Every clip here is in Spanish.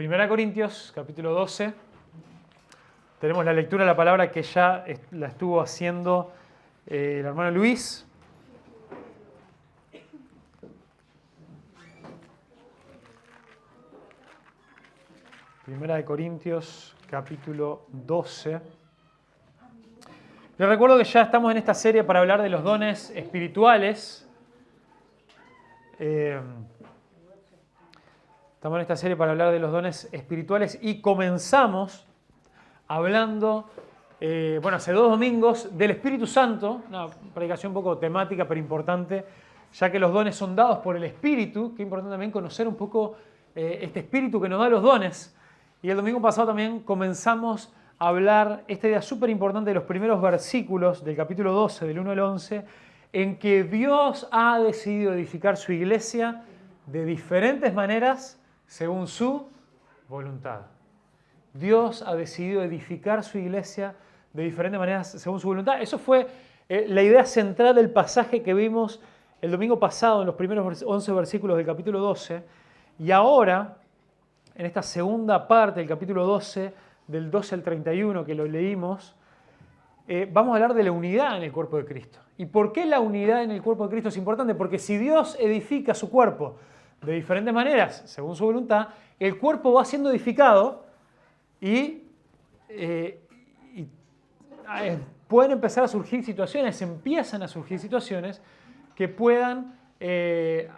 Primera Corintios, capítulo 12. Tenemos la lectura de la palabra que ya la estuvo haciendo el hermano Luis. Primera de Corintios, capítulo 12. Les recuerdo que ya estamos en esta serie para hablar de los dones espirituales. Estamos en esta serie para hablar de los dones espirituales y comenzamos hablando, hace 2 domingos, del Espíritu Santo, una predicación un poco temática pero importante, ya que los dones son dados por el Espíritu, que es importante también conocer un poco este Espíritu que nos da los dones. Y el domingo pasado también comenzamos a hablar esta idea súper importante de los primeros versículos del capítulo 12, del 1 al 11, en que Dios ha decidido edificar su iglesia de diferentes maneras según su voluntad. Dios ha decidido edificar su iglesia de diferentes maneras según su voluntad. Eso fue la idea central del pasaje que vimos el domingo pasado en los primeros 11 versículos del capítulo 12. Y ahora, en esta segunda parte del capítulo 12, del 12 al 31 que lo leímos, vamos a hablar de la unidad en el cuerpo de Cristo. ¿Y por qué la unidad en el cuerpo de Cristo es importante? Porque si Dios edifica su cuerpo de diferentes maneras, según su voluntad, el cuerpo va siendo edificado y pueden empezar a surgir situaciones, empiezan a surgir situaciones que puedan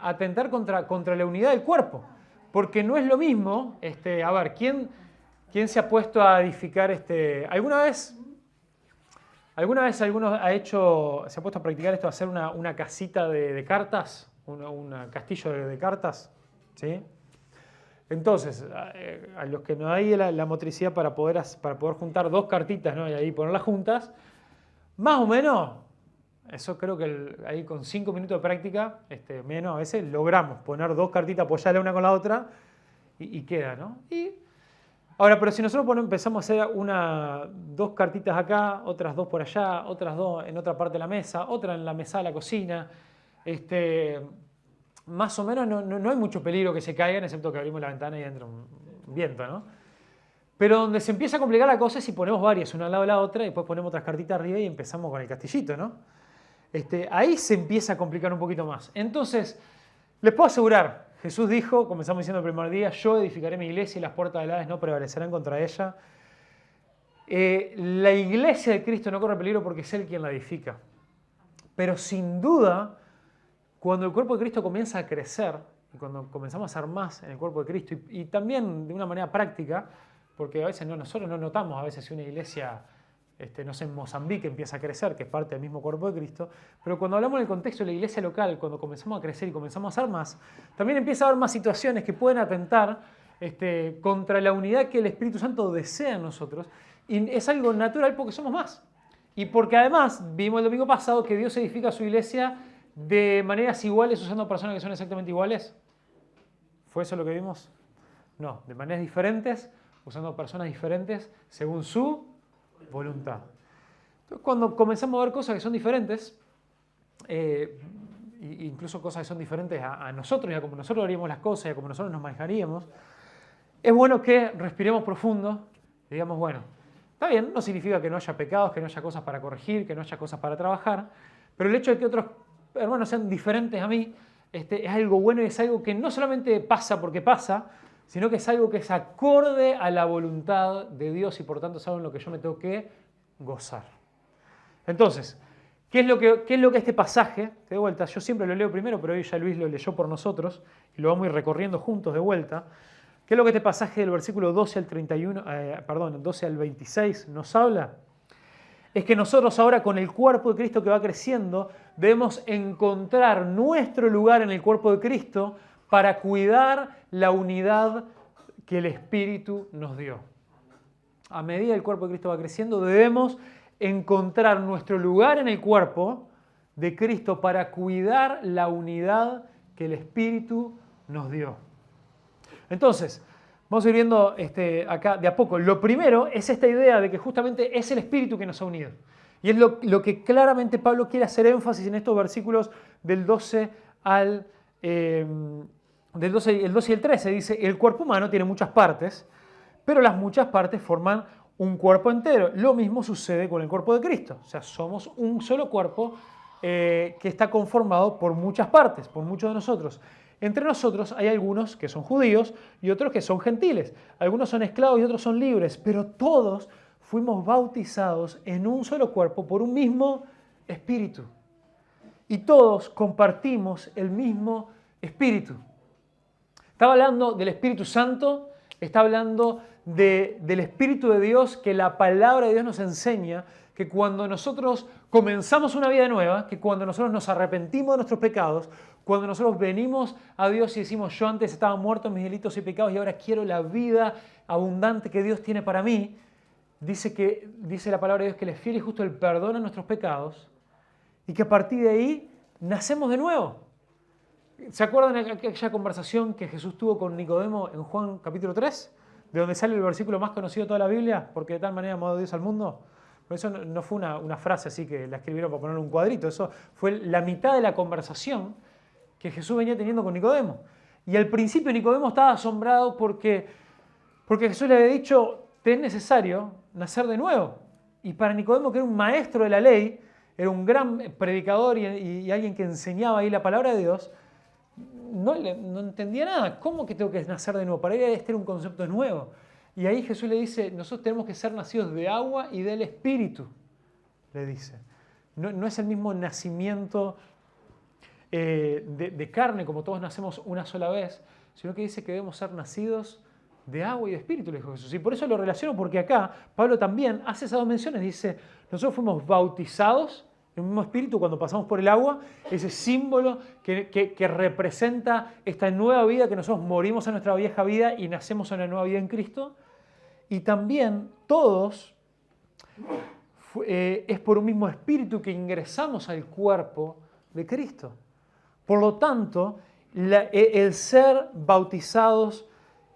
atentar contra la unidad del cuerpo. Porque no es lo mismo, ¿quién se ha puesto a edificar ¿Alguna vez alguno se ha puesto a practicar esto, a hacer una casita de cartas? Un castillo de cartas, ¿sí? Entonces, a los que no hay la motricidad para poder juntar 2 cartitas, ¿no? Y ahí ponerlas juntas, más o menos, eso creo que ahí con 5 minutos de práctica, menos a veces, logramos poner 2 cartitas, apoyarla una con la otra y queda, ¿no? Ahora, pero si nosotros empezamos a hacer 2 cartitas acá, otras 2 por allá, otras 2 en otra parte de la mesa, otra en la mesa de la cocina, más o menos no hay mucho peligro que se caigan, excepto que abrimos la ventana y entra un viento, ¿no? Pero donde se empieza a complicar la cosa es si ponemos varias, una al lado de la otra, y después ponemos otras cartitas arriba y empezamos con el castillito, ¿no? Ahí se empieza a complicar un poquito más. Entonces, les puedo asegurar, Jesús dijo, comenzamos diciendo el primer día, yo edificaré mi iglesia y las puertas del Hades no prevalecerán contra ella. La iglesia de Cristo no corre peligro porque es Él quien la edifica. Pero sin duda, cuando el cuerpo de Cristo comienza a crecer, y cuando comenzamos a ser más en el cuerpo de Cristo, y también de una manera práctica, porque a veces nosotros no notamos a veces si una iglesia, no sé, en Mozambique empieza a crecer, que es parte del mismo cuerpo de Cristo, pero cuando hablamos en el contexto de la iglesia local, cuando comenzamos a crecer y comenzamos a ser más, también empieza a haber más situaciones que pueden atentar contra la unidad que el Espíritu Santo desea en nosotros, y es algo natural porque somos más. Y porque además vimos el domingo pasado que Dios edifica su iglesia de maneras iguales usando personas que son exactamente iguales. ¿Fue eso lo que vimos? No, de maneras diferentes, usando personas diferentes según su voluntad. Entonces, cuando comenzamos a ver cosas que son diferentes, incluso cosas que son diferentes a nosotros y a como nosotros haríamos las cosas y a como nosotros nos manejaríamos, es bueno que respiremos profundo y digamos, bueno, está bien, no significa que no haya pecados, que no haya cosas para corregir, que no haya cosas para trabajar, pero el hecho de que otros hermanos sean diferentes a mí es algo bueno y es algo que no solamente pasa porque pasa, sino que es algo que es acorde a la voluntad de Dios y por tanto es algo en lo que yo me tengo que gozar. Entonces, ¿qué es lo que este pasaje, de vuelta, yo siempre lo leo primero, pero hoy ya Luis lo leyó por nosotros y lo vamos a ir recorriendo juntos de vuelta? ¿Qué es lo que este pasaje del versículo 12 al 26 nos habla? Es que nosotros ahora con el cuerpo de Cristo que va creciendo, debemos encontrar nuestro lugar en el cuerpo de Cristo para cuidar la unidad que el Espíritu nos dio. A medida que el cuerpo de Cristo va creciendo, debemos encontrar nuestro lugar en el cuerpo de Cristo para cuidar la unidad que el Espíritu nos dio. Entonces, vamos a ir viendo acá de a poco. Lo primero es esta idea de que justamente es el Espíritu que nos ha unido. Y es lo que claramente Pablo quiere hacer énfasis en estos versículos del 12 al del 12, el 12 y el 13 dice, el cuerpo humano tiene muchas partes, pero las muchas partes forman un cuerpo entero. Lo mismo sucede con el cuerpo de Cristo. O sea, somos un solo cuerpo que está conformado por muchas partes, por muchos de nosotros. Entre nosotros hay algunos que son judíos y otros que son gentiles. Algunos son esclavos y otros son libres, pero todos fuimos bautizados en un solo cuerpo por un mismo espíritu. Y todos compartimos el mismo espíritu. Estaba hablando del Espíritu Santo, está hablando del Espíritu de Dios, que la palabra de Dios nos enseña que cuando nosotros comenzamos una vida nueva, que cuando nosotros nos arrepentimos de nuestros pecados, cuando nosotros venimos a Dios y decimos, yo antes estaba muerto en mis delitos y pecados y ahora quiero la vida abundante que Dios tiene para mí, dice la palabra de Dios que Él es fiel y justo, Él perdona nuestros pecados y que a partir de ahí nacemos de nuevo. ¿Se acuerdan de aquella conversación que Jesús tuvo con Nicodemo en Juan capítulo 3? De donde sale el versículo más conocido de toda la Biblia, porque de tal manera amó Dios al mundo. Pero eso no fue una frase así que la escribieron para poner un cuadrito, eso fue la mitad de la conversación que Jesús venía teniendo con Nicodemo. Y al principio Nicodemo estaba asombrado porque Jesús le había dicho, te es necesario nacer de nuevo. Y para Nicodemo, que era un maestro de la ley, era un gran predicador y alguien que enseñaba ahí la palabra de Dios, no entendía nada. ¿Cómo que tengo que nacer de nuevo? Para él este era un concepto nuevo. Y ahí Jesús le dice, nosotros tenemos que ser nacidos de agua y del Espíritu, le dice. No es el mismo nacimiento de carne, como todos nacemos una sola vez, sino que dice que debemos ser nacidos de agua y de Espíritu, le dijo Jesús. Y por eso lo relaciono, porque acá Pablo también hace esas dos menciones. Dice, nosotros fuimos bautizados en el mismo espíritu cuando pasamos por el agua, ese símbolo que representa esta nueva vida, que nosotros morimos a nuestra vieja vida y nacemos en una nueva vida en Cristo. Y también todos es por un mismo espíritu que ingresamos al cuerpo de Cristo. Por lo tanto, el ser bautizados,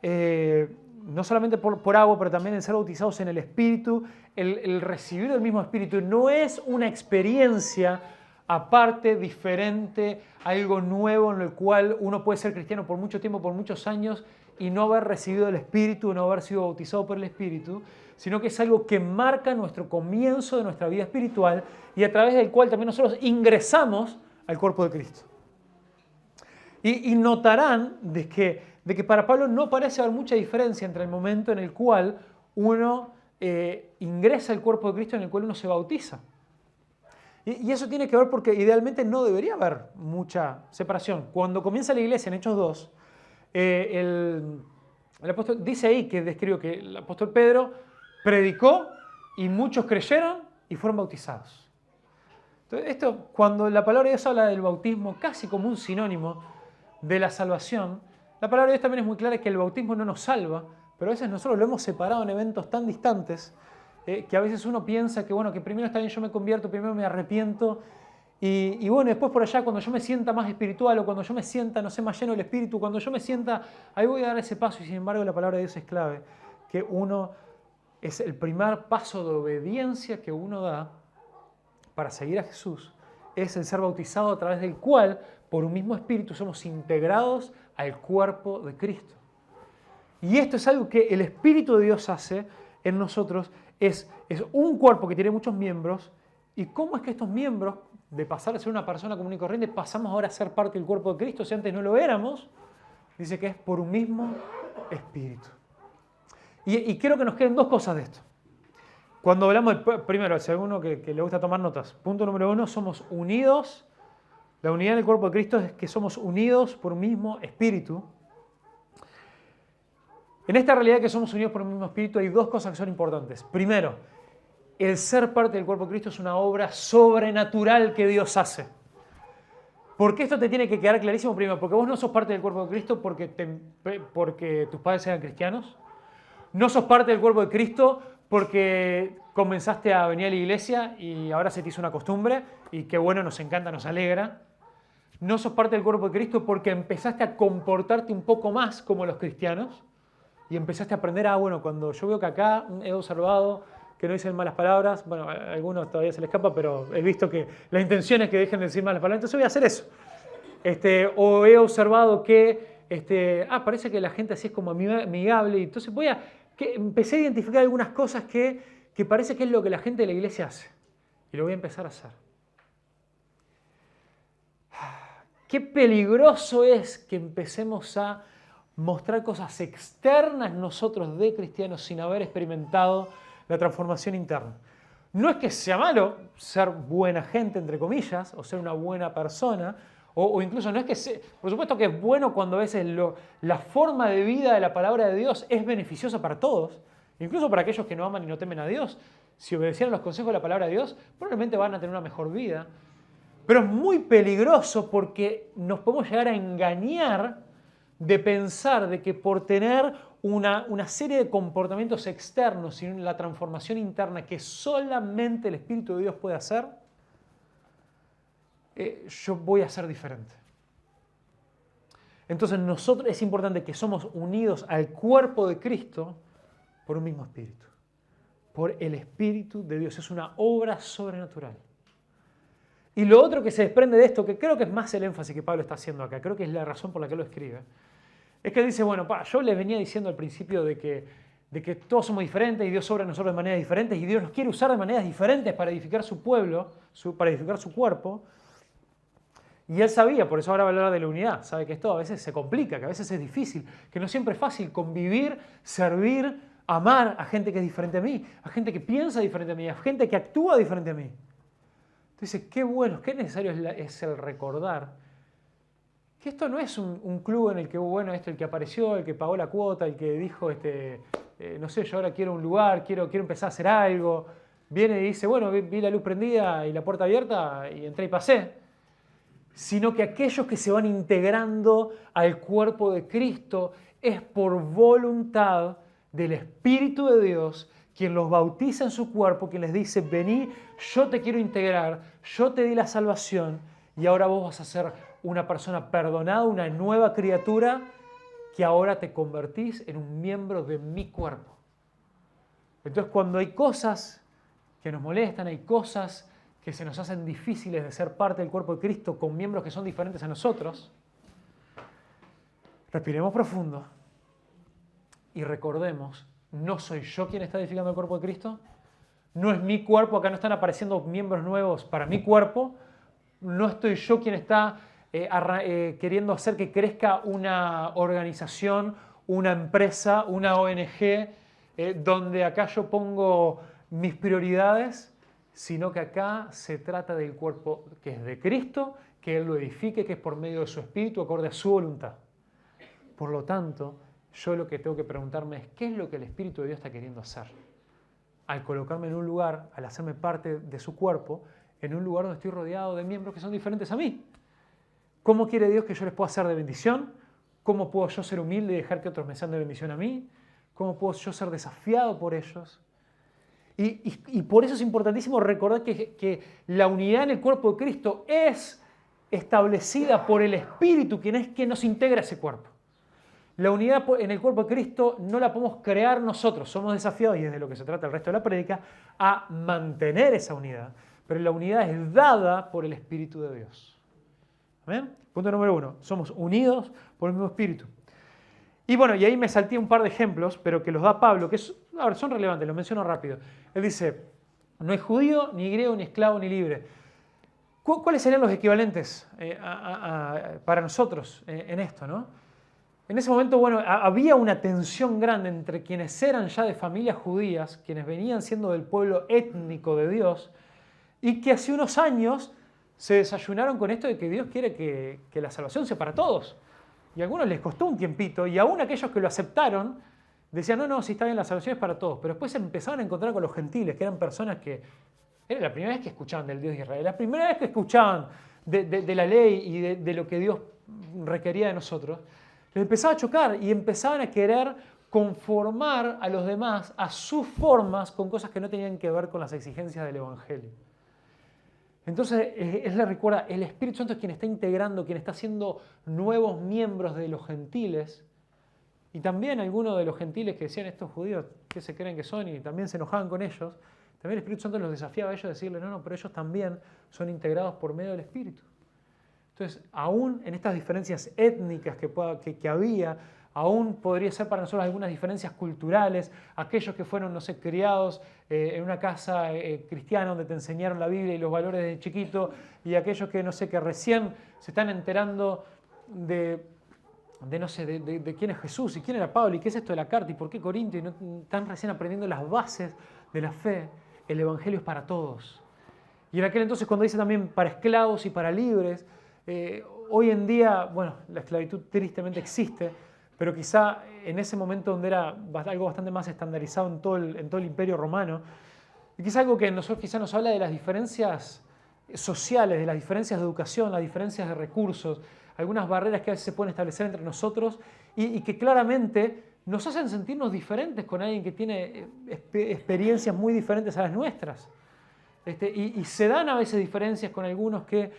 no solamente por agua, pero también el ser bautizados en el Espíritu, el recibir el mismo Espíritu, no es una experiencia aparte, diferente, algo nuevo en el cual uno puede ser cristiano por mucho tiempo, por muchos años, y no haber recibido el Espíritu, no haber sido bautizado por el Espíritu, sino que es algo que marca nuestro comienzo de nuestra vida espiritual y a través del cual también nosotros ingresamos al cuerpo de Cristo. Y notarán de que para Pablo no parece haber mucha diferencia entre el momento en el cual uno ingresa al cuerpo de Cristo, en el cual uno se bautiza. Y eso tiene que ver porque idealmente no debería haber mucha separación. Cuando comienza la iglesia en Hechos 2, el apóstol dice ahí que describe que el apóstol Pedro predicó y muchos creyeron y fueron bautizados. Entonces, esto, cuando la palabra de Dios habla del bautismo casi como un sinónimo de la salvación, la palabra de Dios también es muy clara que el bautismo no nos salva, pero a veces nosotros lo hemos separado en eventos tan distantes que a veces uno piensa que, bueno, que primero está bien, yo me convierto, primero me arrepiento y bueno, después por allá cuando yo me sienta más espiritual o cuando yo me sienta, no sé, más lleno del Espíritu, cuando yo me sienta, ahí voy a dar ese paso y sin embargo la palabra de Dios es clave, que uno es el primer paso de obediencia que uno da para seguir a Jesús, es el ser bautizado a través del cual, por un mismo Espíritu, somos integrados al cuerpo de Cristo. Y esto es algo que el Espíritu de Dios hace en nosotros, es un cuerpo que tiene muchos miembros, y cómo es que estos miembros, de pasar de ser una persona común y corriente, pasamos ahora a ser parte del cuerpo de Cristo, si antes no lo éramos, dice que es por un mismo Espíritu. Y quiero que nos queden dos cosas de esto. Cuando hablamos, primero, si alguno que le gusta tomar notas, punto número 1, somos unidos. La unidad del cuerpo de Cristo es que somos unidos por un mismo Espíritu. En esta realidad que somos unidos por un mismo Espíritu hay dos cosas que son importantes. Primero, el ser parte del cuerpo de Cristo es una obra sobrenatural que Dios hace. ¿Por qué esto te tiene que quedar clarísimo? Primero, porque vos no sos parte del cuerpo de Cristo porque tus padres eran cristianos. No sos parte del cuerpo de Cristo porque comenzaste a venir a la iglesia y ahora se te hizo una costumbre y qué bueno, nos encanta, nos alegra. No sos parte del cuerpo de Cristo porque empezaste a comportarte un poco más como los cristianos y empezaste a aprender, bueno, cuando yo veo que acá he observado que no dicen malas palabras, bueno, a algunos todavía se les escapa, pero he visto que la intención es que dejen de decir malas palabras, entonces voy a hacer eso. O he observado que Parece que la gente así es como amigable. Y entonces empecé a identificar algunas cosas que parece que es lo que la gente de la iglesia hace. Y lo voy a empezar a hacer. Qué peligroso es que empecemos a mostrar cosas externas nosotros de cristianos sin haber experimentado la transformación interna. No es que sea malo ser buena gente, entre comillas, o ser una buena persona, o incluso no es que sea, por supuesto que es bueno cuando a veces la forma de vida de la palabra de Dios es beneficiosa para todos, incluso para aquellos que no aman y no temen a Dios. Si obedecieran los consejos de la palabra de Dios, probablemente van a tener una mejor vida. Pero es muy peligroso porque nos podemos llegar a engañar de pensar de que por tener una serie de comportamientos externos y la transformación interna que solamente el Espíritu de Dios puede hacer, yo voy a ser diferente. Entonces es importante que somos unidos al cuerpo de Cristo por un mismo Espíritu, por el Espíritu de Dios. Es una obra sobrenatural. Y lo otro que se desprende de esto, que creo que es más el énfasis que Pablo está haciendo acá, creo que es la razón por la que lo escribe, es que él dice, bueno, yo les venía diciendo al principio de que todos somos diferentes y Dios obra en nosotros de maneras diferentes y Dios nos quiere usar de maneras diferentes para edificar su pueblo, para edificar su cuerpo. Y él sabía, por eso ahora va a hablar de la unidad, sabe que esto a veces se complica, que a veces es difícil, que no siempre es fácil convivir, servir, amar a gente que es diferente a mí, a gente que piensa diferente a mí, a gente que actúa diferente a mí. Entonces, qué bueno, qué necesario es el recordar que esto no es un club en el que, bueno, el que apareció, el que pagó la cuota, el que dijo, no sé, yo ahora quiero un lugar, quiero empezar a hacer algo. Viene y dice, bueno, vi la luz prendida y la puerta abierta y entré y pasé. Sino que aquellos que se van integrando al cuerpo de Cristo es por voluntad del Espíritu de Dios quien los bautiza en su cuerpo, quien les dice, vení, yo te quiero integrar, yo te di la salvación y ahora vos vas a ser una persona perdonada, una nueva criatura que ahora te convertís en un miembro de mi cuerpo. Entonces cuando hay cosas que nos molestan, hay cosas que se nos hacen difíciles de ser parte del cuerpo de Cristo con miembros que son diferentes a nosotros, respiremos profundo y recordemos, no soy yo quien está edificando el cuerpo de Cristo, no es mi cuerpo, acá no están apareciendo miembros nuevos para mi cuerpo, no estoy yo quien está queriendo hacer que crezca una organización, una empresa, una ONG, donde acá yo pongo mis prioridades, sino que acá se trata del cuerpo que es de Cristo, que Él lo edifique, que es por medio de su Espíritu, acorde a su voluntad. Por lo tanto, yo lo que tengo que preguntarme es qué es lo que el Espíritu de Dios está queriendo hacer. Al colocarme en un lugar, al hacerme parte de su cuerpo, en un lugar donde estoy rodeado de miembros que son diferentes a mí. ¿Cómo quiere Dios que yo les pueda ser de bendición? ¿Cómo puedo yo ser humilde y dejar que otros me sean de bendición a mí? ¿Cómo puedo yo ser desafiado por ellos? Y por eso es importantísimo recordar que la unidad en el cuerpo de Cristo es establecida por el Espíritu, quien es quien nos integra ese cuerpo. La unidad en el cuerpo de Cristo no la podemos crear nosotros, somos desafiados, y es de lo que se trata el resto de la prédica, a mantener esa unidad. Pero la unidad es dada por el Espíritu de Dios. ¿Amén? Punto número 1, somos unidos por el mismo Espíritu. Y bueno, y ahí me salté un par de ejemplos, pero que los da Pablo, que son relevantes, los menciono rápido. Él dice, no hay judío, ni griego, ni esclavo, ni libre. ¿Cuáles serían los equivalentes para nosotros en esto, no? En ese momento, bueno, había una tensión grande entre quienes eran ya de familias judías, quienes venían siendo del pueblo étnico de Dios, y que hace unos años se desayunaron con esto de que Dios quiere que la salvación sea para todos. Y a algunos les costó un tiempito, y aún aquellos que lo aceptaron, decían, no, sí está bien, la salvación es para todos. Pero después se empezaron a encontrar con los gentiles, que eran personas que era la primera vez que escuchaban del Dios de Israel, la primera vez que escuchaban de la ley y de lo que Dios requería de nosotros. Les empezaba a chocar y empezaban a querer conformar a los demás a sus formas con cosas que no tenían que ver con las exigencias del Evangelio. Entonces, él le recuerda, el Espíritu Santo es quien está integrando, quien está haciendo nuevos miembros de los gentiles. Y también algunos de los gentiles que decían estos judíos, ¿qué se creen que son? Y también se enojaban con ellos. También el Espíritu Santo los desafiaba a ellos a decirle, no, pero ellos también son integrados por medio del Espíritu. Entonces, aún en estas diferencias étnicas que había, aún podría ser para nosotros algunas diferencias culturales, aquellos que fueron, no sé, criados en una casa cristiana donde te enseñaron la Biblia y los valores desde chiquito, y aquellos que, no sé, que recién se están enterando de quién es Jesús y quién era Pablo y qué es esto de la carta y por qué Corinto, y no están recién aprendiendo las bases de la fe. El Evangelio es para todos. Y en aquel entonces, cuando dice también para esclavos y para libres, hoy en día, bueno, la esclavitud tristemente existe, pero quizá en ese momento donde era algo bastante más estandarizado en todo el Imperio Romano, y quizá algo que quizá nos habla de las diferencias sociales, de las diferencias de educación, las diferencias de recursos, algunas barreras que a veces se pueden establecer entre nosotros y que claramente nos hacen sentirnos diferentes con alguien que tiene experiencias muy diferentes a las nuestras. Y se dan a veces diferencias con algunos que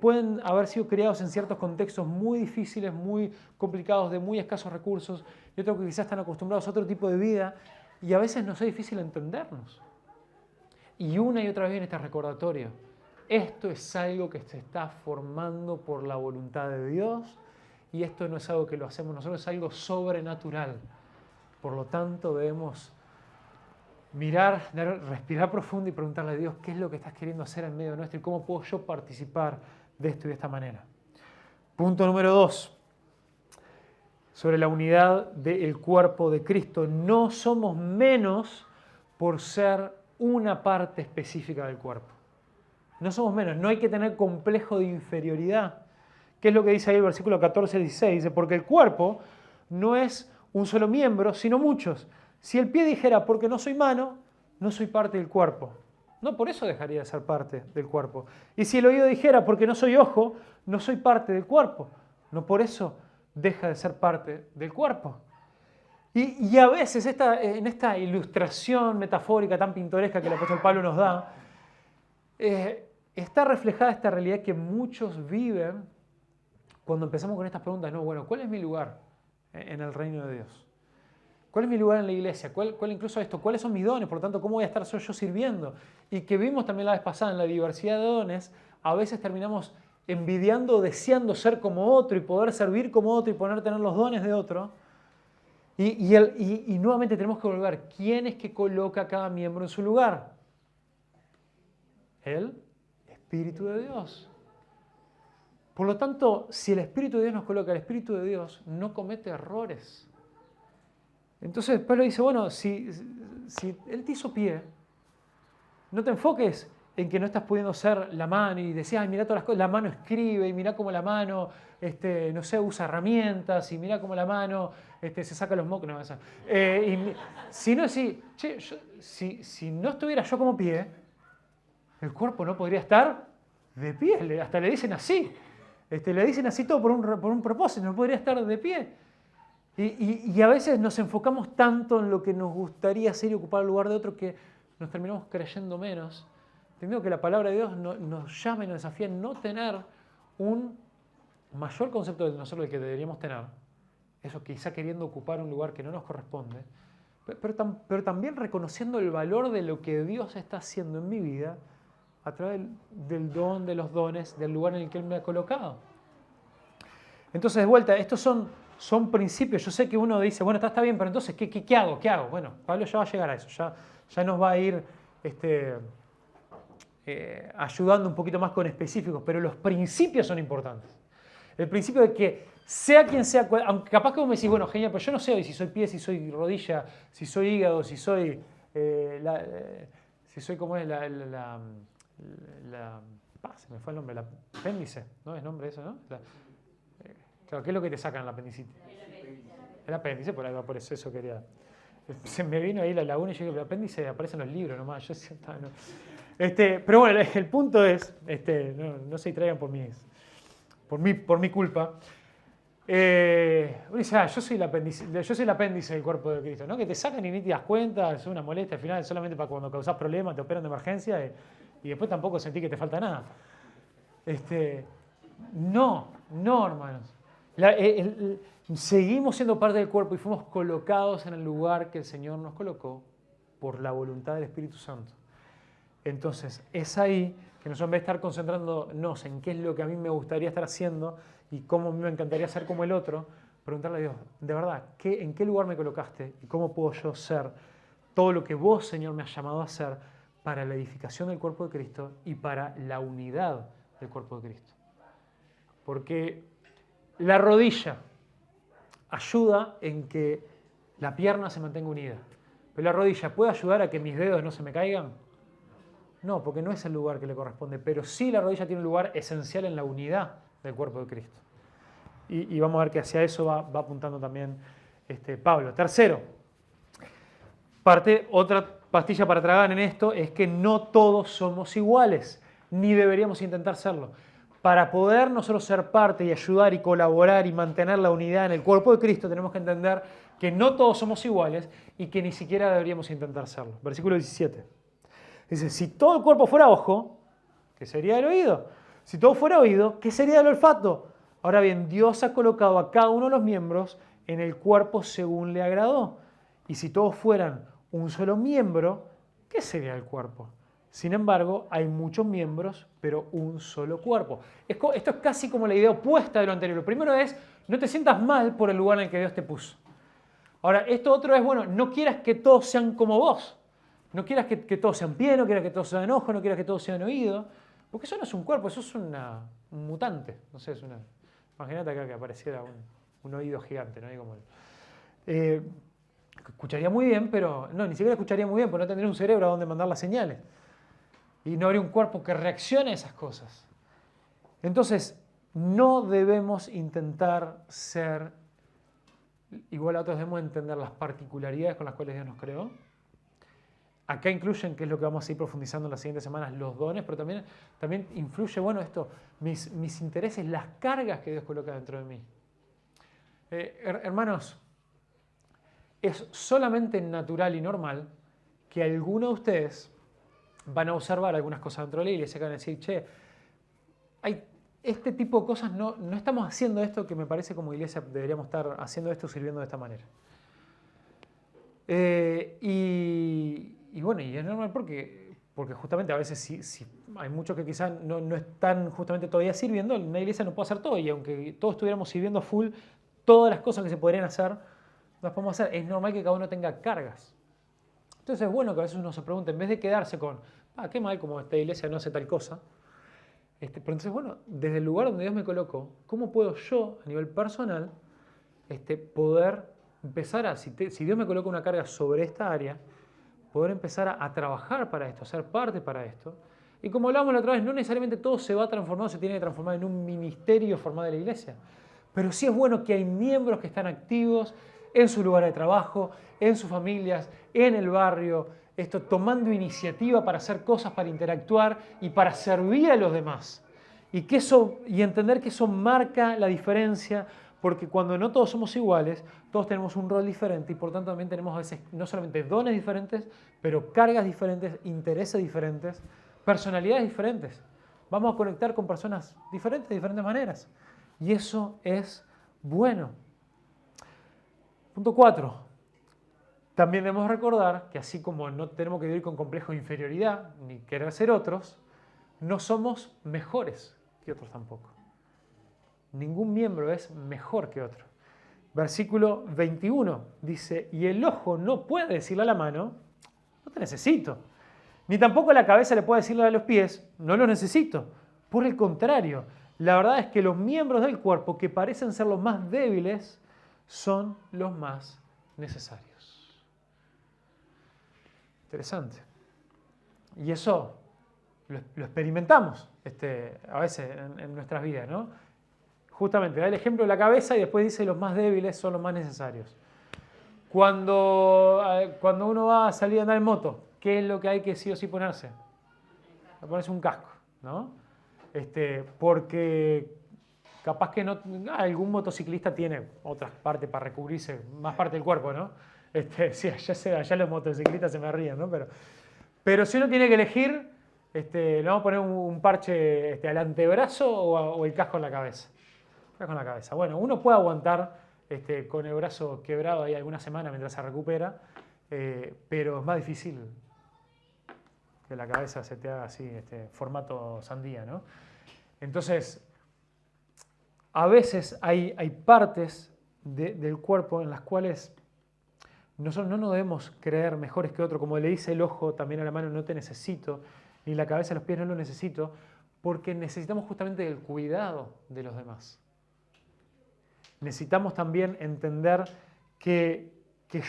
pueden haber sido criados en ciertos contextos muy difíciles, muy complicados, de muy escasos recursos, y otros que quizás están acostumbrados a otro tipo de vida, y a veces nos es difícil entendernos. Y una y otra vez viene este recordatorio. Esto es algo que se está formando por la voluntad de Dios, y esto no es algo que lo hacemos nosotros, es algo sobrenatural. Por lo tanto, debemos mirar, respirar profundo y preguntarle a Dios qué es lo que estás queriendo hacer en medio nuestro y cómo puedo yo participar de esto y de esta manera. Punto número 2. Sobre la unidad del cuerpo de Cristo. No somos menos por ser una parte específica del cuerpo. No somos menos, no hay que tener complejo de inferioridad. ¿Qué es lo que dice ahí el versículo 14-16? Dice, porque el cuerpo no es un solo miembro, sino muchos. Si el pie dijera, porque no soy mano, no soy parte del cuerpo. No por eso dejaría de ser parte del cuerpo. Y si el oído dijera, porque no soy ojo, no soy parte del cuerpo. No por eso deja de ser parte del cuerpo. Y a veces en esta ilustración metafórica tan pintoresca que el apóstol Pablo nos da, está reflejada esta realidad que muchos viven cuando empezamos con estas preguntas. No, bueno, ¿cuál es mi lugar en el reino de Dios? ¿Cuál es mi lugar en la iglesia? ¿Cuál incluso esto? ¿Cuáles son mis dones? Por lo tanto, ¿cómo voy a estar yo sirviendo? Y que vimos también la vez pasada en la diversidad de dones, a veces terminamos envidiando, deseando ser como otro y poder servir como otro y tener los dones de otro. Y nuevamente tenemos que volver. ¿Quién es que coloca a cada miembro en su lugar? El Espíritu de Dios. Por lo tanto, si el Espíritu de Dios nos coloca, el Espíritu de Dios no comete errores. Entonces Pablo dice, bueno, si Él te hizo pie, no te enfoques en que no estás pudiendo ser la mano y decías, ay, mira todas las cosas, la mano escribe y mira cómo la mano, no sé, usa herramientas y mira cómo la mano se saca los mocos. No, si no estuviera yo como pie, el cuerpo no podría estar de pie, hasta le dicen así. Le dicen así todo por un propósito, no podría estar de pie. Y a veces nos enfocamos tanto en lo que nos gustaría hacer y ocupar el lugar de otro que nos terminamos creyendo menos. Entendiendo que la palabra de Dios nos llama y nos desafía a no tener un mayor concepto de nosotros del que deberíamos tener. Eso quizá queriendo ocupar un lugar que no nos corresponde. Pero también reconociendo el valor de lo que Dios está haciendo en mi vida a través del don, de los dones, del lugar en el que Él me ha colocado. Entonces, de vuelta, estos son principios. Yo sé que uno dice, bueno, está bien, pero entonces, ¿qué hago? ¿Qué hago? Bueno, Pablo ya va a llegar a eso, ya nos va a ir ayudando un poquito más con específicos, pero los principios son importantes. El principio de que sea quien sea, aunque capaz que vos me decís, bueno, genial, pero yo no sé hoy si soy pie, si soy rodilla, si soy hígado, si soy, ¿cómo es se me fue el nombre, el apéndice, ¿no? ¿Es nombre eso, no? Claro, ¿qué es lo que te sacan el apendicitis? El apéndice, por ahí va, por eso quería. Se me vino ahí la laguna y yo digo, el apéndice aparece en los libros nomás. Yo no. Pero bueno, el punto es, no se distraigan por mi culpa. Uno dice, yo soy el apéndice del cuerpo de Cristo, ¿no? Que te sacan y ni te das cuenta, es una molestia, al final es solamente para cuando causás problemas, te operan de emergencia y después tampoco sentí que te falta nada. No, hermanos. Seguimos siendo parte del cuerpo y fuimos colocados en el lugar que el Señor nos colocó por la voluntad del Espíritu Santo. Entonces, es ahí Que nosotros en vez de estar concentrándonos en qué es lo que a mí me gustaría estar haciendo y cómo a mí me encantaría ser como el otro, preguntarle a Dios, de verdad, ¿en qué lugar me colocaste y cómo puedo yo ser todo lo que vos, Señor, me has llamado a hacer para la edificación del cuerpo de Cristo y para la unidad del cuerpo de Cristo? Porque la rodilla ayuda en que la pierna se mantenga unida. Pero la rodilla, ¿puede ayudar a que mis dedos no se me caigan? No, porque no es el lugar que le corresponde, pero sí la rodilla tiene un lugar esencial en la unidad del cuerpo de Cristo. Y vamos a ver que hacia eso va apuntando también Pablo. Tercero, otra pastilla para tragar en esto es que no todos somos iguales, ni deberíamos intentar serlo. Para poder nosotros ser parte y ayudar y colaborar y mantener la unidad en el cuerpo de Cristo, tenemos que entender que no todos somos iguales y que ni siquiera deberíamos intentar serlo. Versículo 17. Dice, si todo el cuerpo fuera ojo, ¿qué sería el oído? Si todo fuera oído, ¿qué sería el olfato? Ahora bien, Dios ha colocado a cada uno de los miembros en el cuerpo según le agradó. Y si todos fueran un solo miembro, ¿qué sería el cuerpo? Sin embargo, hay muchos miembros, pero un solo cuerpo. Esto es casi como la idea opuesta de lo anterior. Lo primero es, no te sientas mal por el lugar en el que Dios te puso. Ahora, esto otro es, bueno, no quieras que todos sean como vos. No quieras que todos sean pies, no quieras que todos sean ojos, no quieras que todos sean oídos. Porque eso no es un cuerpo, eso es un mutante. No sé, es una... Imagínate acá que apareciera un oído gigante, ¿no? Como escucharía muy bien, pero no, ni siquiera escucharía muy bien, porque no tendría un cerebro a donde mandar las señales. Y no habría un cuerpo que reaccione a esas cosas. Entonces, no debemos intentar ser igual a otros, debemos entender las particularidades con las cuales Dios nos creó. Acá incluyen, que es lo que vamos a ir profundizando en las siguientes semanas, los dones, pero también influye, bueno, esto, mis intereses, las cargas que Dios coloca dentro de mí. Hermanos, es solamente natural y normal que algunos de ustedes van a observar algunas cosas dentro de la iglesia que van a decir, che, hay este tipo de cosas, no estamos haciendo esto que me parece como iglesia deberíamos estar haciendo esto, sirviendo de esta manera. Y bueno, y es normal porque justamente a veces si hay muchos que quizás no están justamente todavía sirviendo, una iglesia no puede hacer todo, y aunque todos estuviéramos sirviendo full, todas las cosas que se podrían hacer, no las podemos hacer. Es normal que cada uno tenga cargas. Entonces es bueno que a veces uno se pregunte, en vez de quedarse con, qué mal como esta iglesia no hace tal cosa, pero entonces, bueno, desde el lugar donde Dios me colocó, ¿cómo puedo yo, a nivel personal, poder empezar a, si Dios me coloca una carga sobre esta área, poder empezar a trabajar para esto, a ser parte para esto? Y como hablábamos la otra vez, no necesariamente todo se va a transformar, se tiene que transformar en un ministerio formado de la iglesia. Pero sí es bueno que hay miembros que están activos en su lugar de trabajo, en sus familias, en el barrio, tomando iniciativa para hacer cosas, para interactuar y para servir a los demás. Y entender que eso marca la diferencia, porque cuando no todos somos iguales, todos tenemos un rol diferente y por tanto también tenemos a veces no solamente dones diferentes, pero cargas diferentes, intereses diferentes, personalidades diferentes. Vamos a conectar con personas diferentes de diferentes maneras. Y eso es bueno. Punto 4. También debemos recordar que así como no tenemos que vivir con complejo de inferioridad ni querer ser otros, no somos mejores que otros tampoco. Ningún miembro es mejor que otro. Versículo 21 dice, y el ojo no puede decirle a la mano, no te necesito. Ni tampoco la cabeza le puede decirle a los pies, no lo necesito. Por el contrario, la verdad es que los miembros del cuerpo que parecen ser los más débiles son los más necesarios. Interesante. Y eso lo experimentamos a veces en nuestras vidas, ¿no? Justamente da el ejemplo de la cabeza y después dice los más débiles son los más necesarios. Cuando uno va a salir a andar en moto, ¿qué es lo que hay que sí o sí ponerse? Ponerse un casco, ¿no? Porque capaz que algún motociclista tiene otras partes para recubrirse, más parte del cuerpo, ¿no? Sí, allá los motociclistas se me ríen, ¿no? Pero si uno tiene que elegir, ¿le vamos a poner un parche al antebrazo o el casco en la cabeza? El casco en la cabeza. Bueno, uno puede aguantar con el brazo quebrado ahí alguna semana mientras se recupera, pero es más difícil que la cabeza se te haga así, formato sandía, ¿no? Entonces, a veces hay partes del cuerpo en las cuales nosotros no nos debemos creer mejores que otro, como le dice el ojo también a la mano, no te necesito, ni la cabeza a los pies no lo necesito, porque necesitamos justamente el cuidado de los demás. Necesitamos también entender que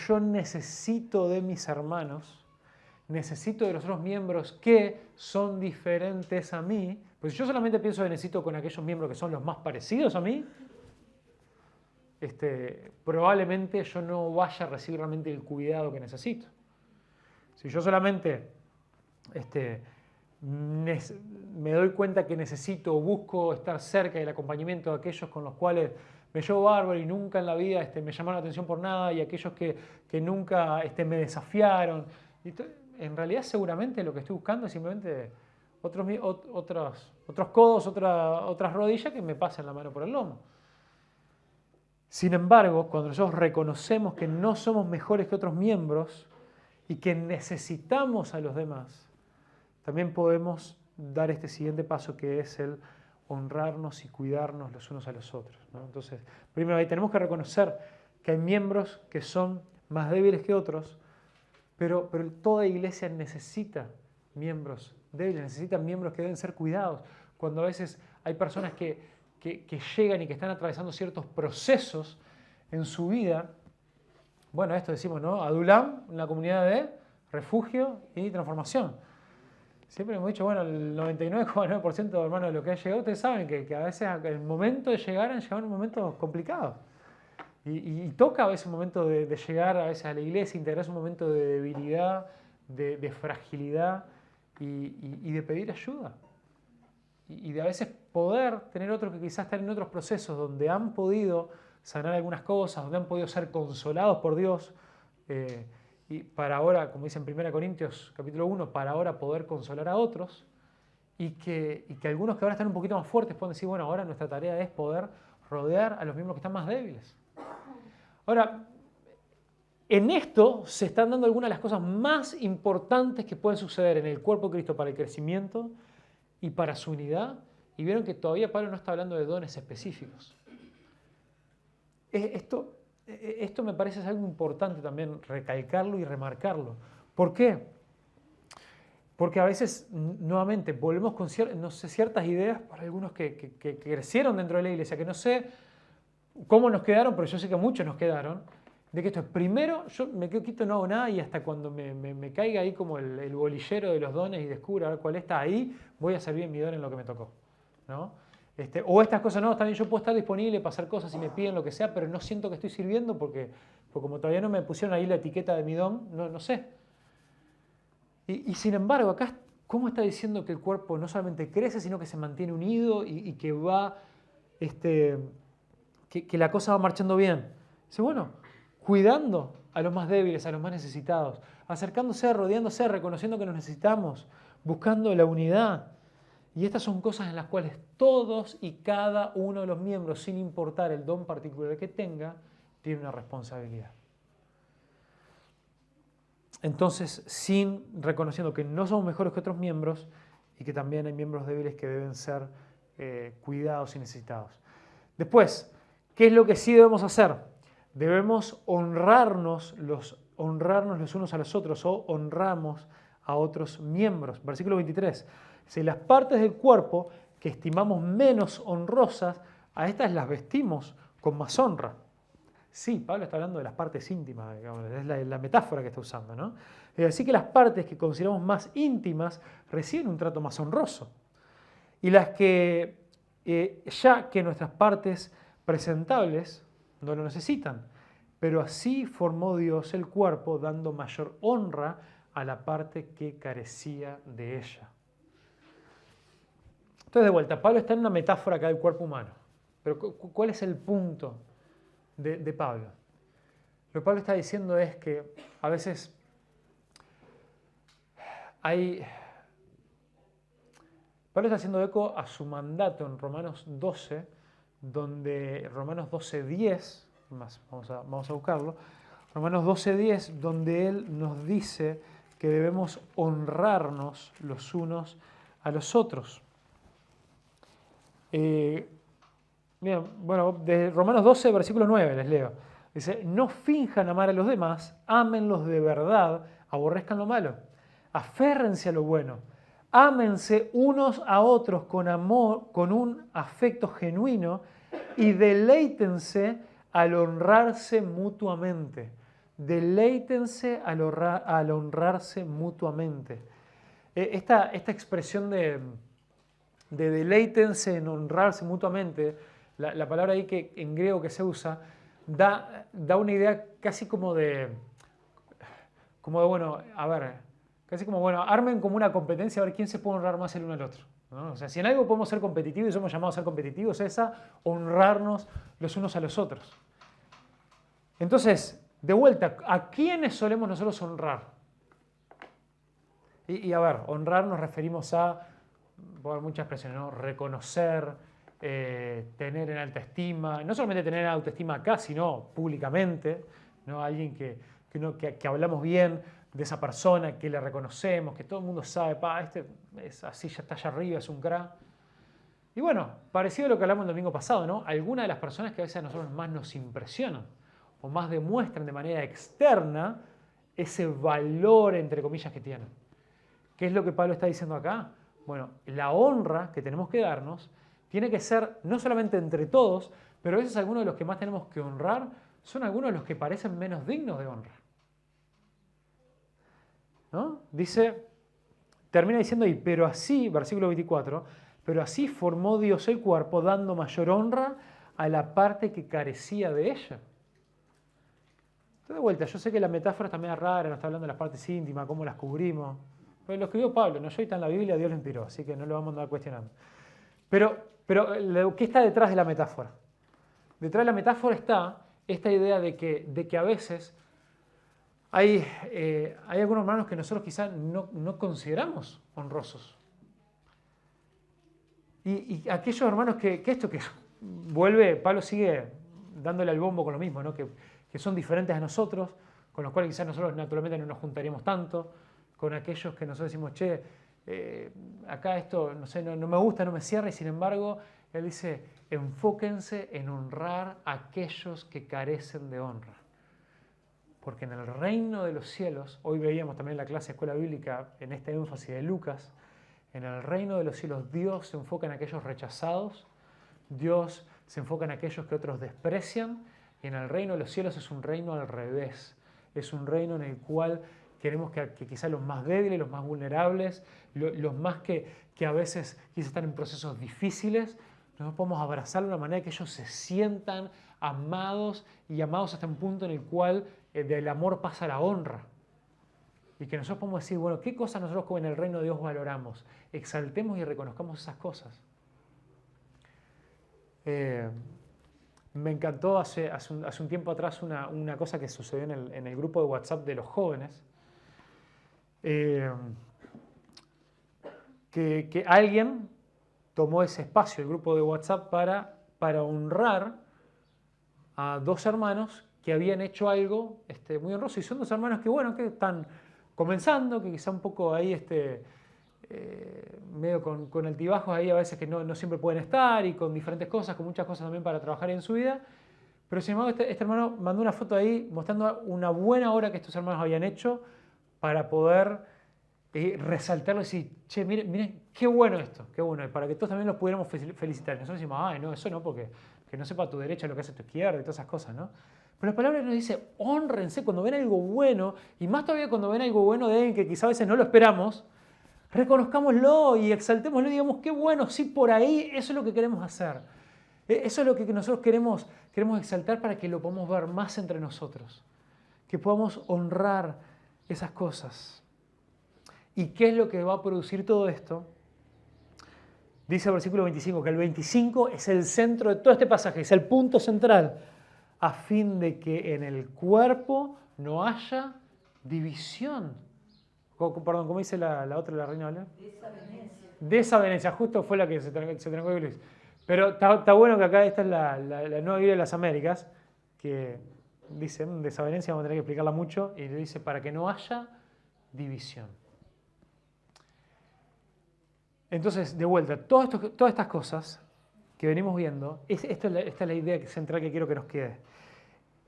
yo necesito de mis hermanos, necesito de los otros miembros que son diferentes a mí, pues si yo solamente pienso que necesito con aquellos miembros que son los más parecidos a mí, probablemente yo no vaya a recibir realmente el cuidado que necesito. Si yo solamente me doy cuenta que necesito o busco estar cerca del acompañamiento de aquellos con los cuales me llevo bárbaro y nunca en la vida me llamaron la atención por nada, y aquellos que nunca me desafiaron, en realidad seguramente lo que estoy buscando es simplemente otros codos, otras rodillas que me pasen la mano por el lomo. Sin embargo, cuando nosotros reconocemos que no somos mejores que otros miembros y que necesitamos a los demás, también podemos dar este siguiente paso, que es el honrarnos y cuidarnos los unos a los otros, ¿no? Entonces, primero ahí tenemos que reconocer que hay miembros que son más débiles que otros, pero toda iglesia necesita miembros débiles, necesita miembros que deben ser cuidados. Cuando a veces hay personas que llegan y que están atravesando ciertos procesos en su vida, bueno, esto decimos, ¿no? Adulam, una comunidad de refugio y transformación. Siempre hemos dicho, bueno, el 99,9% de hermanos de lo que ha llegado, ustedes saben que a veces el momento de llegar han llegado en momentos complicados. Y toca a veces un momento de llegar a veces a la iglesia, integrarse un momento de debilidad, de fragilidad y de pedir ayuda. Y de a veces poder tener otros que quizás están en otros procesos donde han podido sanar algunas cosas, donde han podido ser consolados por Dios, y para ahora, como dice en 1 Corintios capítulo 1, para ahora poder consolar a otros, y que algunos que ahora están un poquito más fuertes pueden decir, bueno, ahora nuestra tarea es poder rodear a los miembros que están más débiles. Ahora, en esto se están dando algunas de las cosas más importantes que pueden suceder en el cuerpo de Cristo para el crecimiento y para su unidad, y vieron que todavía Pablo no está hablando de dones específicos. Esto me parece algo importante también recalcarlo y remarcarlo. ¿Por qué? Porque a veces, nuevamente, volvemos con ciertas ideas para algunos que crecieron dentro de la iglesia, que no sé cómo nos quedaron, pero yo sé que muchos nos quedaron, de que esto es, primero, yo me quedo quieto, no hago nada, y hasta cuando me caiga ahí como el bolillero de los dones y descubra a ver cuál está ahí, voy a servir mi don en lo que me tocó, ¿no? O estas cosas, no, también yo puedo estar disponible para hacer cosas si me piden lo que sea, pero no siento que estoy sirviendo porque como todavía no me pusieron ahí la etiqueta de mi don, no sé. Y sin embargo, acá, ¿cómo está diciendo que el cuerpo no solamente crece, sino que se mantiene unido y que va, que la cosa va marchando bien? Dice, bueno, cuidando a los más débiles, a los más necesitados, acercándose, rodeándose, reconociendo que nos necesitamos, buscando la unidad. Y estas son cosas en las cuales todos y cada uno de los miembros, sin importar el don particular que tenga, tiene una responsabilidad. Entonces, reconociendo que no somos mejores que otros miembros y que también hay miembros débiles que deben ser cuidados y necesitados. Después, ¿qué es lo que sí debemos hacer? Debemos honrarnos los unos a los otros, o honramos a otros miembros. Versículo 23. Si las partes del cuerpo que estimamos menos honrosas, a estas las vestimos con más honra. Sí, Pablo está hablando de las partes íntimas, digamos, es la metáfora que está usando, ¿no? Así que las partes que consideramos más íntimas reciben un trato más honroso. Y las que, ya que nuestras partes presentables no lo necesitan. Pero así formó Dios el cuerpo, dando mayor honra a la parte que carecía de ella. Entonces, de vuelta, Pablo está en una metáfora acá del cuerpo humano. Pero ¿cuál es el punto de Pablo? Lo que Pablo está diciendo es que a veces Pablo está haciendo eco a su mandato en Romanos 12, donde Romanos 12:10, vamos a buscarlo, Romanos 12:10, donde él nos dice que debemos honrarnos los unos a los otros. Bien, bueno, de Romanos 12, versículo 9 les leo. Dice, no finjan amar a los demás, ámenlos de verdad, aborrezcan lo malo, aférrense a lo bueno, ámense unos a otros con amor, con un afecto genuino y deleítense al honrarse mutuamente. Deleítense al honrarse mutuamente. Esta expresión de deleítense en honrarse mutuamente, la palabra ahí que en griego que se usa, da una idea casi como de, bueno, a ver, casi como, bueno, armen como una competencia a ver quién se puede honrar más el uno al otro, ¿no? O sea, si en algo podemos ser competitivos y somos llamados a ser competitivos, es a honrarnos los unos a los otros. Entonces, de vuelta, ¿a quiénes solemos nosotros honrar? Y a ver, honrar nos referimos a, por muchas expresiones, ¿no? Reconocer, tener en alta estima, no solamente tener en alta estima acá, sino públicamente, ¿no? Alguien que hablamos bien de esa persona, que le reconocemos, que todo el mundo sabe, este es así, ya está allá arriba, es un crack. Y bueno, parecido a lo que hablamos el domingo pasado, ¿no? Algunas de las personas que a veces a nosotros más nos impresionan o más demuestran de manera externa ese valor, entre comillas, que tienen. ¿Qué es lo que Pablo está diciendo acá? Bueno, la honra que tenemos que darnos tiene que ser no solamente entre todos, pero a veces algunos de los que más tenemos que honrar son algunos de los que parecen menos dignos de honra. ¿No? Termina diciendo ahí, pero así, versículo 24, pero así formó Dios el cuerpo dando mayor honra a la parte que carecía de ella. Entonces, de vuelta, yo sé que la metáfora también es rara, nos está hablando de las partes íntimas, cómo las cubrimos. Pero lo escribió Pablo, no, yo está en la Biblia, Dios lo inspiró, así que no lo vamos a andar cuestionando. Pero, ¿qué está detrás de la metáfora? Detrás de la metáfora está esta idea de que a veces hay algunos hermanos que nosotros quizás no consideramos honrosos. Y aquellos hermanos que vuelve, Pablo sigue dándole al bombo con lo mismo, ¿no? que son diferentes a nosotros, con los cuales quizás nosotros naturalmente no nos juntaríamos tanto, con aquellos que nosotros decimos, che, acá esto, no sé, no me gusta, no me cierra, y sin embargo, él dice, enfóquense en honrar a aquellos que carecen de honra. Porque en el reino de los cielos, hoy veíamos también en la clase de escuela bíblica, en este énfasis de Lucas, en el reino de los cielos Dios se enfoca en aquellos rechazados, Dios se enfoca en aquellos que otros desprecian, y en el reino de los cielos es un reino al revés, es un reino en el cual queremos que quizás los más débiles, los más vulnerables, los más que a veces quizás están en procesos difíciles, nosotros podemos abrazar de una manera que ellos se sientan amados y amados hasta un punto en el cual del amor pasa la honra. Y que nosotros podemos decir, bueno, ¿qué cosas nosotros como en el reino de Dios valoramos? Exaltemos y reconozcamos esas cosas. Me encantó hace un tiempo atrás una cosa que sucedió en el grupo de WhatsApp de los jóvenes. Que alguien tomó ese espacio, el grupo de WhatsApp, para honrar a dos hermanos que habían hecho algo muy honroso. Y son dos hermanos que están comenzando, que quizá un poco ahí medio con altibajos ahí a veces que no siempre pueden estar, y con diferentes cosas, con muchas cosas también para trabajar en su vida. Pero sin embargo este hermano mandó una foto ahí mostrando una buena obra que estos hermanos habían hecho para poder resaltarlo y decir, che, miren, qué bueno esto, qué bueno, y para que todos también los pudiéramos felicitar. Nosotros decimos, ay, no, eso no, porque que no sepa tu derecha lo que hace tu izquierda y todas esas cosas, ¿no? Pero la palabra nos dice, honrense cuando ven algo bueno, y más todavía cuando ven algo bueno de alguien que quizá a veces no lo esperamos, reconozcámoslo y exaltémoslo y digamos, qué bueno, sí, por ahí eso es lo que queremos hacer. Eso es lo que nosotros queremos exaltar para que lo podamos ver más entre nosotros, que podamos honrar esas cosas. ¿Y qué es lo que va a producir todo esto? Dice el versículo 25, que el 25 es el centro de todo este pasaje, es el punto central, a fin de que en el cuerpo no haya división. Perdón, ¿cómo dice la otra, la Reina Valera? Desavenencia, justo fue la que se trancó de Luis. Pero está bueno que acá esta es la Nueva Biblia de las Américas, que dice desavenencia, vamos a tener que explicarla mucho, y dice para que no haya división. Entonces, de vuelta, todas estas cosas que venimos viendo, esta es la idea central que quiero que nos quede.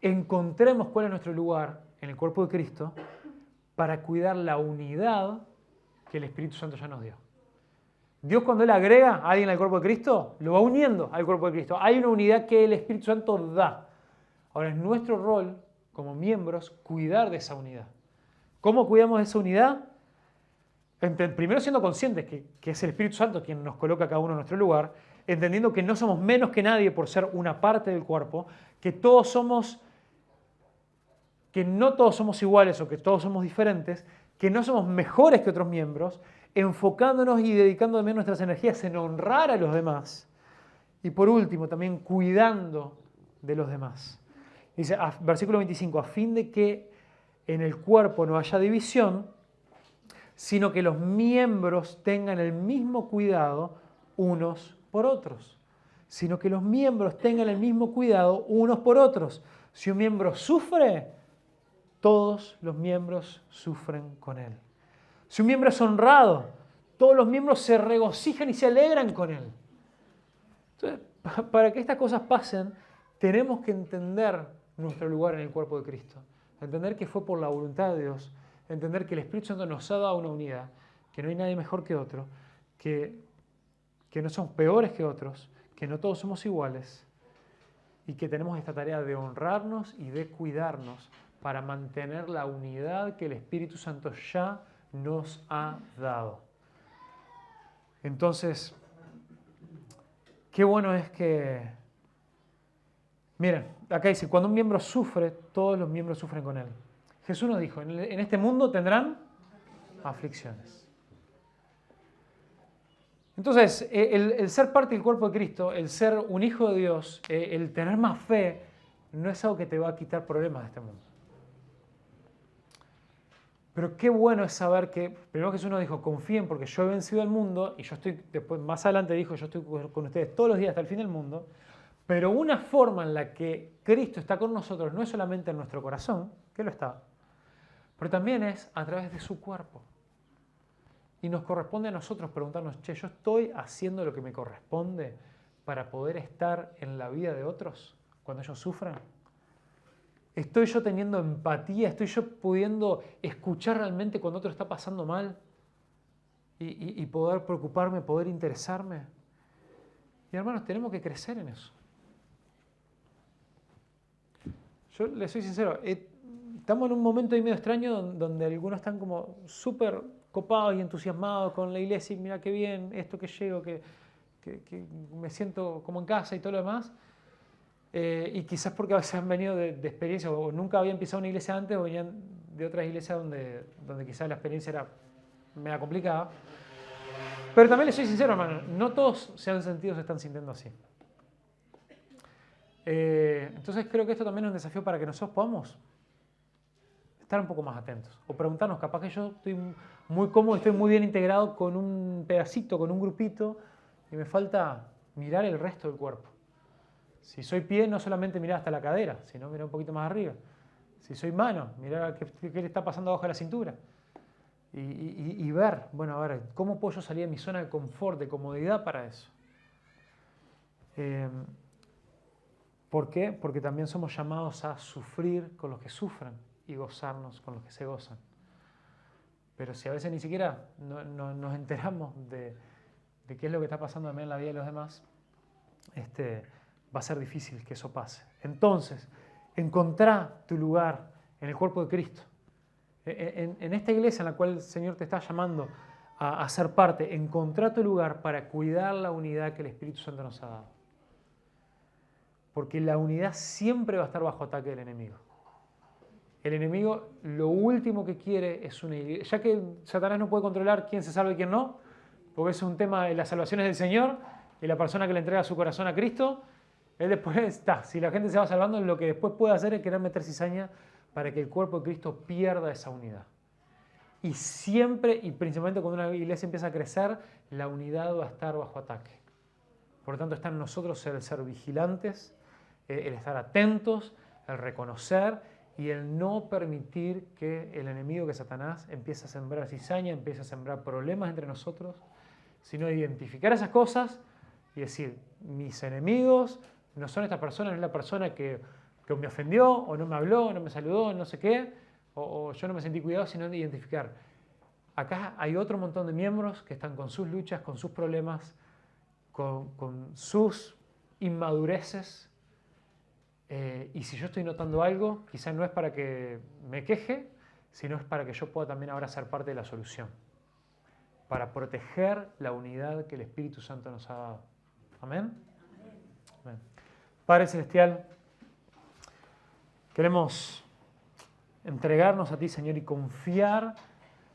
Encontremos cuál es nuestro lugar en el cuerpo de Cristo para cuidar la unidad que el Espíritu Santo ya nos dio. Dios, cuando Él agrega a alguien al cuerpo de Cristo, lo va uniendo al cuerpo de Cristo. Hay una unidad que el Espíritu Santo da. Ahora, es nuestro rol como miembros cuidar de esa unidad. ¿Cómo cuidamos de esa unidad? Primero siendo conscientes que es el Espíritu Santo quien nos coloca cada uno en nuestro lugar, entendiendo que no somos menos que nadie por ser una parte del cuerpo, que no todos somos iguales o que todos somos diferentes, que no somos mejores que otros miembros, enfocándonos y dedicando también nuestras energías en honrar a los demás. Y por último, también cuidando de los demás. Dice, versículo 25, a fin de que en el cuerpo no haya división, sino que los miembros tengan el mismo cuidado unos por otros. Sino que los miembros tengan el mismo cuidado unos por otros. Si un miembro sufre, todos los miembros sufren con él. Si un miembro es honrado, todos los miembros se regocijan y se alegran con él. Entonces, para que estas cosas pasen, tenemos que entender nuestro lugar en el cuerpo de Cristo. Entender que fue por la voluntad de Dios. Entender que el Espíritu Santo nos ha dado una unidad, que no hay nadie mejor que otro, que no somos peores que otros, que no todos somos iguales y que tenemos esta tarea de honrarnos y de cuidarnos para mantener la unidad que el Espíritu Santo ya nos ha dado. Entonces, qué bueno es que, miren, acá dice, cuando un miembro sufre, todos los miembros sufren con él. Jesús nos dijo, en este mundo tendrán aflicciones. Entonces, el ser parte del cuerpo de Cristo, el ser un hijo de Dios, el tener más fe, no es algo que te va a quitar problemas de este mundo. Pero qué bueno es saber que, primero Jesús nos dijo, confíen porque yo he vencido al mundo, y yo estoy, después más adelante dijo, yo estoy con ustedes todos los días hasta el fin del mundo, pero una forma en la que Cristo está con nosotros no es solamente en nuestro corazón, que lo está, pero también es a través de su cuerpo. Y nos corresponde a nosotros preguntarnos, che, ¿yo estoy haciendo lo que me corresponde para poder estar en la vida de otros cuando ellos sufran? ¿Estoy yo teniendo empatía? ¿Estoy yo pudiendo escuchar realmente cuando otro está pasando mal? Y poder preocuparme, poder interesarme. Y hermanos, tenemos que crecer en eso. Yo les soy sincero, estamos en un momento ahí medio extraño donde algunos están como súper copados y entusiasmados con la iglesia y mira qué bien, esto que llego, que me siento como en casa y todo lo demás. Y quizás porque a veces han venido de experiencia o nunca habían pisado una iglesia antes o venían de otras iglesias donde quizás la experiencia era media complicada. Pero también les soy sincero, hermano, no todos se están sintiendo así. Entonces creo que esto también es un desafío para que nosotros podamos estar un poco más atentos. O preguntarnos, capaz que yo estoy muy cómodo, estoy muy bien integrado con un pedacito, con un grupito, y me falta mirar el resto del cuerpo. Si soy pie, no solamente mirar hasta la cadera, sino mirar un poquito más arriba. Si soy mano, mirar qué le está pasando abajo de la cintura. Y ver, bueno, a ver, ¿cómo puedo yo salir de mi zona de confort, de comodidad para eso? ¿Por qué? Porque también somos llamados a sufrir con los que sufren y gozarnos con los que se gozan. Pero si a veces ni siquiera nos enteramos de qué es lo que está pasando también en la vida de los demás, va a ser difícil que eso pase. Entonces, encontrá tu lugar en el cuerpo de Cristo. En esta iglesia en la cual el Señor te está llamando a ser parte, encontrá tu lugar para cuidar la unidad que el Espíritu Santo nos ha dado. Porque la unidad siempre va a estar bajo ataque del enemigo. El enemigo lo último que quiere es una iglesia. Ya que Satanás no puede controlar quién se salva y quién no, porque es un tema de las salvaciones del Señor y la persona que le entrega su corazón a Cristo, él después está. Si la gente se va salvando, lo que después puede hacer es querer meter cizaña para que el cuerpo de Cristo pierda esa unidad. Y siempre, y principalmente cuando una iglesia empieza a crecer, la unidad va a estar bajo ataque. Por lo tanto, está en nosotros el ser vigilantes, el estar atentos, el reconocer y el no permitir que el enemigo, que Satanás, empiece a sembrar cizaña, empiece a sembrar problemas entre nosotros, sino identificar esas cosas y decir, mis enemigos no son esta persona, no es la persona que me ofendió, o no me habló, o no me saludó, no sé qué, o yo no me sentí cuidado, sino de identificar. Acá hay otro montón de miembros que están con sus luchas, con sus problemas, con sus inmadureces, y si yo estoy notando algo, quizás no es para que me queje, sino es para que yo pueda también ahora ser parte de la solución, para proteger la unidad que el Espíritu Santo nos ha dado. ¿Amén? Amén. Padre Celestial, queremos entregarnos a ti, Señor, y confiar,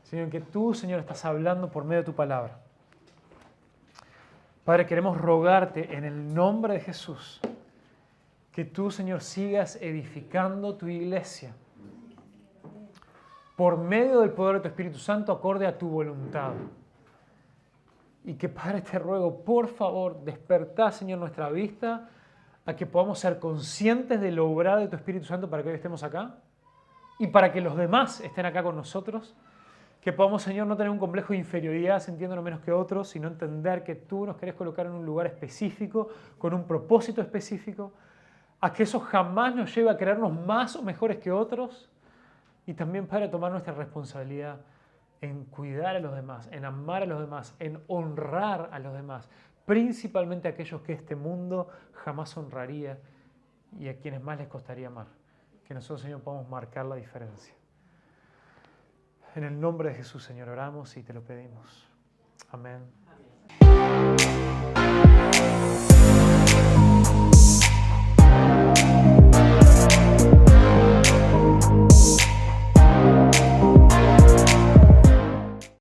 Señor, en que tú, Señor, estás hablando por medio de tu palabra. Padre, queremos rogarte en el nombre de Jesús que tú, Señor, sigas edificando tu iglesia por medio del poder de tu Espíritu Santo, acorde a tu voluntad. Y que, Padre, te ruego, por favor, despertá, Señor, nuestra vista a que podamos ser conscientes del obrar de tu Espíritu Santo para que hoy estemos acá y para que los demás estén acá con nosotros. Que podamos, Señor, no tener un complejo de inferioridad sintiéndonos menos que otros, sino entender que tú nos querés colocar en un lugar específico, con un propósito específico, a que eso jamás nos lleve a creernos más o mejores que otros, y también para tomar nuestra responsabilidad en cuidar a los demás, en amar a los demás, en honrar a los demás, principalmente a aquellos que este mundo jamás honraría y a quienes más les costaría amar. Que nosotros, Señor, podamos marcar la diferencia. En el nombre de Jesús, Señor, oramos y te lo pedimos. Amén.